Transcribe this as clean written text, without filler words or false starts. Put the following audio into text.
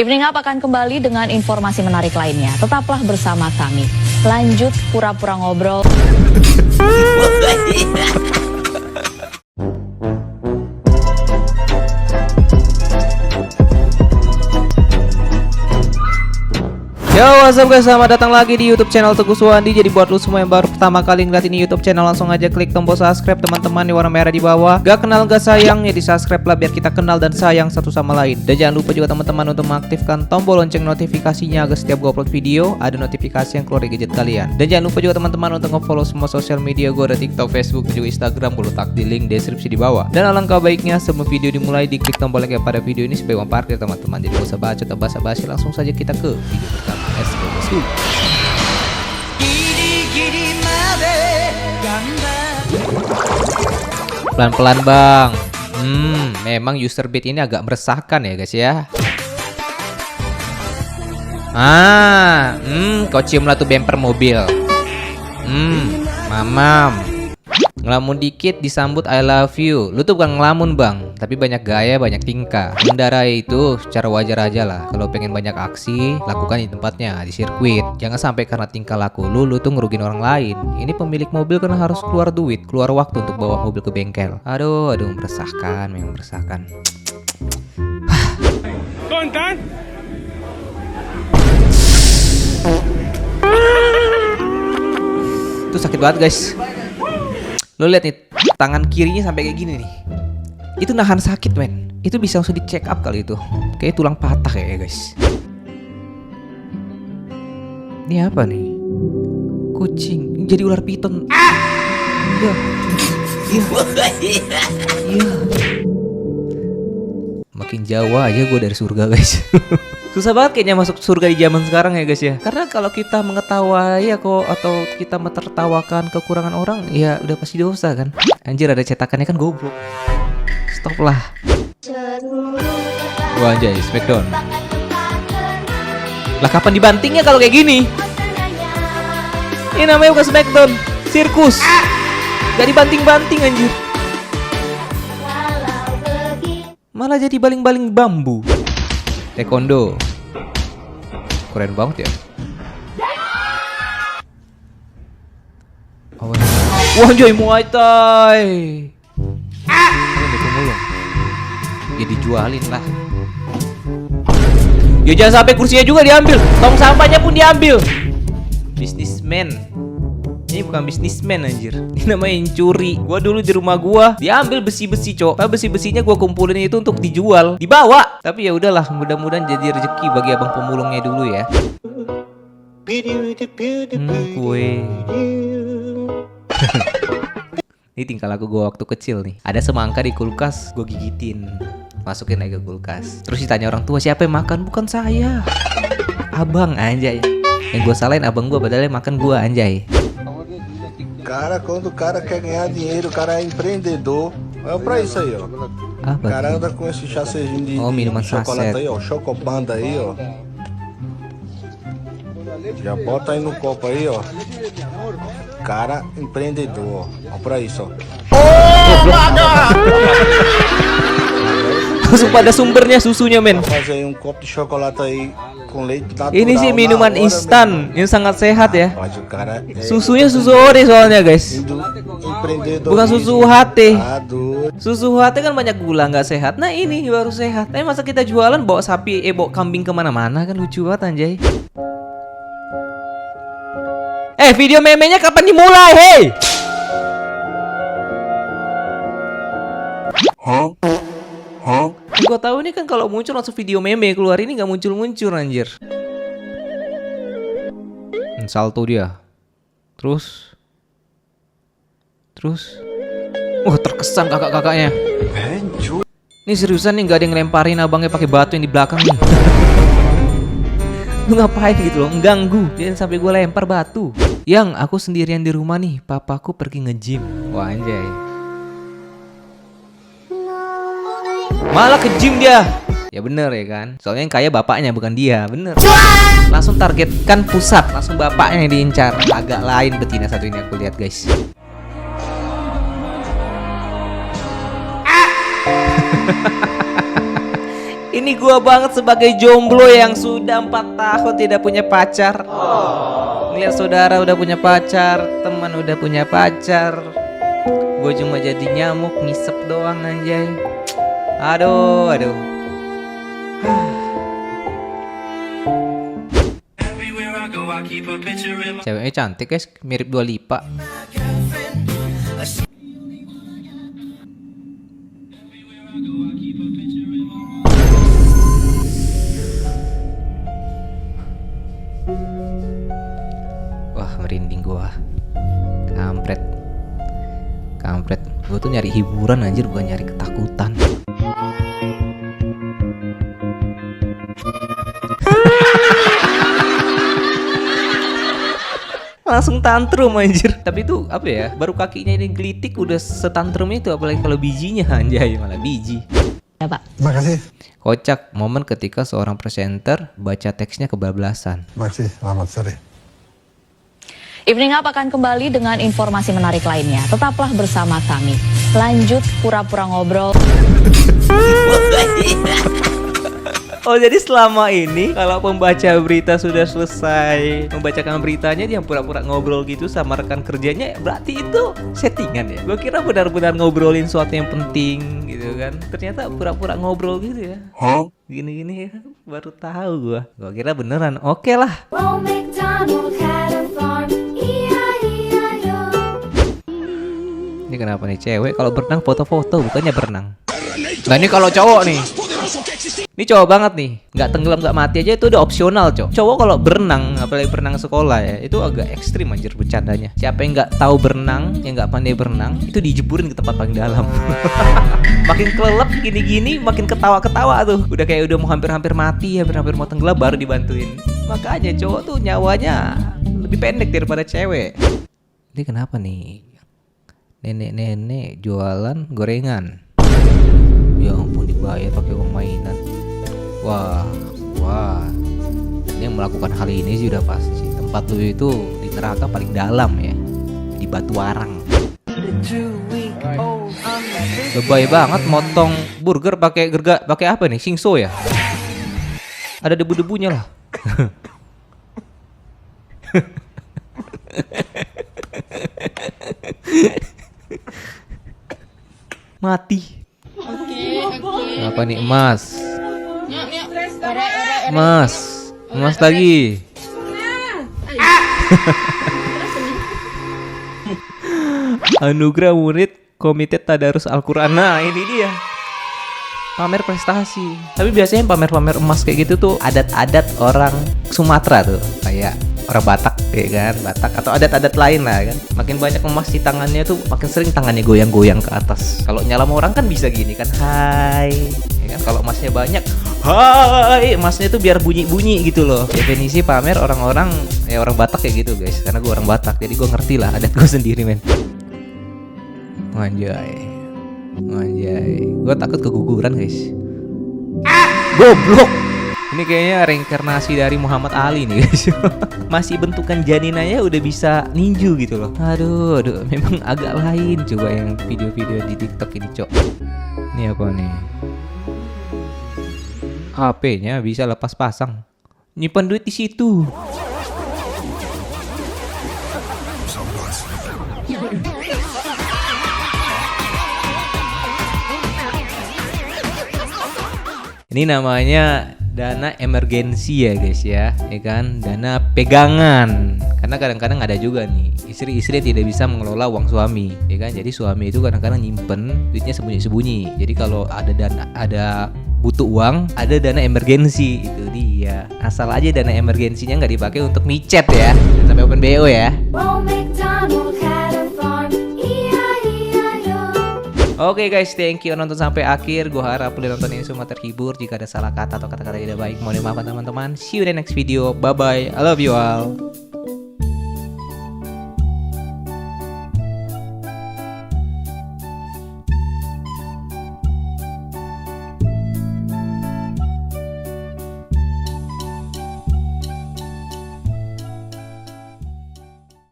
Evening Up akan kembali dengan informasi menarik lainnya. Tetaplah bersama kami. Lanjut pura-pura ngobrol. Yo, what's up guys, selamat datang lagi di YouTube channel Teguh Suwandi. Jadi buat lu semua yang baru pertama kali ngeliat ini YouTube channel, langsung aja klik tombol subscribe teman-teman di warna merah di bawah. Gak kenal gak sayang ya di subscribe lah, biar kita kenal dan sayang satu sama lain. Dan jangan lupa juga teman-teman untuk mengaktifkan tombol lonceng notifikasinya agar setiap gue upload video ada notifikasi yang keluar di gadget kalian. Dan jangan lupa juga teman-teman untuk nge-follow semua sosial media gue, ada TikTok, Facebook, dan juga Instagram. Gue letak di link deskripsi di bawah. Dan alangkah baiknya sebelum video dimulai diklik tombol like pada video ini sebagai uang parkir teman-teman. Jadi gak usah bacot atau basa-basi, langsung saja kita ke video pertama. Let's go, let's go. Pelan-pelan bang. Memang user beat ini agak meresahkan ya guys ya. Kau cium lah tuh bumper mobil. Mamam. Ngelamun dikit disambut I love you. Lu tuh bukan ngelamun bang, tapi banyak gaya, banyak tingkah. Mengendarai itu secara wajar aja lah. Kalau pengen banyak aksi, lakukan di tempatnya, di sirkuit. Jangan sampai karena tingkah laku lu tuh ngerugin orang lain. Ini pemilik mobil kan harus keluar duit, keluar waktu untuk bawa mobil ke bengkel. Aduh, meresahkan, memang meresahkan. Kontan? Itu sakit banget guys. Lo lihat nih, tangan kirinya sampai kayak gini nih. Itu nahan sakit men. Itu bisa langsung di check up kali itu. Kayak tulang patah ya guys. Ini apa nih? Kucing. Jadi ular piton. Iya. Iya. Makin jauh aja gue dari surga guys. Susah banget kayaknya masuk surga di zaman sekarang ya guys ya. Karena kalau kita mengetahui atau kita menertawakan kekurangan orang, ya udah pasti dosa kan. Anjir, ada cetakannya kan, goblok. Stop lah. Wah anjay, Smackdown. Lah kapan dibantingnya kalau kayak gini? Ini namanya bukan Smackdown, sirkus. Gak dibanting-banting anjir. Malah jadi baling-baling bambu. Taekwondo. Keren banget ya. Wah anjay, Muay Thai. Ya dijualin lah. Ya jangan sampai kursinya juga diambil. Tong sampahnya pun diambil. Businessman. Ini bukan bisnismen anjir. Ini namanya curi. Gua dulu di rumah gua diambil besi-besi, cok. Besi-besinya gua kumpulin itu untuk dijual, dibawa. Tapi ya udahlah, mudah-mudahan jadi rezeki bagi abang pemulungnya dulu ya. Kue. Ini tingkah laku gua waktu kecil nih. Ada semangka di kulkas, gua gigitin. Masukin lagi ke kulkas. Terus ditanya orang tua, siapa yang makan? Bukan saya. Abang, anjay. Yang gua salahin abang gua, padahal yang makan gua, anjay. Cara, quando o cara quer ganhar dinheiro, o cara é empreendedor. Olha pra isso aí, ó. Apa? O cara anda com esse chacezinho de minuman chocolate sachet. aí, ó. Chocopanda aí, ó. Já bota aí no copo aí, ó. Cara empreendedor, ó. Olha pra isso, ó. Langsung pada sumbernya susunya men. Fazer aí um copo de chocolate aí com leite natural. Ini sih minuman na hora, instan yang sangat sehat ya. Mas o cara é Susunya susu ori soalnya guys. empreendedor. Bukan susu UHT. Aduh. Susu UHT kan banyak gula, nggak sehat. Nah ini baru sehat. Tapi masa kita jualan bawa sapi, bawa kambing kemana-mana, kan lucu banget anjay. Video memenya kapan dimulai, hei? Gua tahu nih kan kalau muncul langsung video meme keluar, ini nggak muncul-muncul anjir. Salto dia. Terus. Wah, terkesan kakak-kakaknya. Ini seriusan nih, nggak ada yang ngelemparin abangnya pakai batu yang di belakang nih. Lu ngapain gitu loh, mengganggu. Jangan sampai gue lempar batu. Yang aku sendirian di rumah nih, papaku pergi nge-gym. Wah anjay. Malah ke gym dia. Ya bener ya kan. Soalnya yang kaya bapaknya bukan dia. Bener. Langsung targetkan pusat. Langsung bapaknya yang diincar. Agak lain betina satu ini aku lihat guys. Ini gua banget sebagai jomblo yang sudah 4 tahun tidak punya pacar. Ngeliat saudara udah punya pacar, teman udah punya pacar, gue cuma jadi nyamuk ngisep doang anjay. Aduh. Ceweknya cantik guys, mirip Dua Lipa. Wah, merinding gua. Kampret. Gua tuh nyari hiburan anjir, bukan nyari ketakutan. Langsung tantrum anjir. Tapi itu apa ya? Baru kakinya ini gelitik udah setantrum itu, apalagi kalau bijinya anjay, malah biji. Ya, Pak. Terima kasih. Kocak momen ketika seorang presenter baca teksnya kebablasan. Terima kasih. Selamat sore. Evening Up akan kembali dengan informasi menarik lainnya. Tetaplah bersama kami. Lanjut pura-pura ngobrol. Oh, jadi selama ini kalau pembaca berita sudah selesai membacakan beritanya, dia pura-pura ngobrol gitu sama rekan kerjanya, berarti itu settingan ya? Gue kira benar-benar ngobrolin sesuatu yang penting gitu kan. Ternyata pura-pura ngobrol gitu ya. Gini-gini ya, baru tahu gue. Gue kira beneran. Oke lah. Ini kenapa nih cewek kalau berenang foto-foto, bukannya berenang. Nah ini kalau cowok nih. Ini cowok banget nih, nggak tenggelam nggak mati aja itu udah opsional cowok. Cowok kalau berenang, apalagi berenang sekolah ya, itu agak ekstrim anjir bercandanya. Siapa yang nggak tahu berenang, yang nggak pandai berenang, itu dijeburin ke tempat paling dalam. Makin kelelep gini-gini, makin ketawa-ketawa tuh. Udah kayak udah mau hampir-hampir mati, hampir-hampir mau tenggelam baru dibantuin. Makanya cowok tuh nyawanya lebih pendek daripada cewek. Ini kenapa nih? Nenek-nenek jualan gorengan. Ya ampun, dibayar pakai uang mainan. Wah. Ini yang melakukan hal ini sih udah pasti tempat lu itu di neraka paling dalam ya, di batu arang. Lebay banget motong burger pakai apa nih? Singso ya? Ada debu-debunya lah. Mati. Apa nih, emas? Emas lagi. Anugerah murid Komite Tadarus Al-Quran. Nah ini dia, pamer prestasi. Tapi biasanya pamer-pamer emas kayak gitu tuh adat-adat orang Sumatera tuh, kayak orang Batak ya kan, Batak atau adat-adat lain lah kan. Makin banyak emas di tangannya tuh makin sering tangannya goyang-goyang ke atas. Kalau nyalam orang kan bisa gini kan, hai ya kan. Kalau emasnya banyak, hai, emasnya tuh biar bunyi-bunyi gitu loh. Definisi pamer orang-orang ya orang Batak kayak gitu guys, karena gue orang Batak jadi gue ngerti lah adat gue sendiri men. Anjay, gue takut keguguran guys. Goblok. Ini kayaknya reinkarnasi dari Muhammad Ali nih guys. Masih bentukan janinanya udah bisa ninju gitu loh. Aduh, memang agak lain coba yang video-video di TikTok ini, Cok. Ini apa nih? HP-nya bisa lepas pasang. Nyimpan duit di situ. Ini namanya dana emergensi ya guys ya kan, dana pegangan. Karena kadang-kadang ada juga nih istri-istri tidak bisa mengelola uang suami ya kan, jadi suami itu kadang-kadang nyimpen duitnya sembunyi-sembunyi. Jadi kalau ada butuh uang, ada dana emergensi, itu dia. Asal aja dana emergensinya nggak dipakai untuk micet ya, sampai open BO ya. Oke guys, thank you nonton sampai akhir. Gue harap kalian nonton ini semua terhibur. Jika ada salah kata atau kata-kata tidak baik, mohon dimaafkan teman-teman. See you in the next video. Bye bye. I love you all.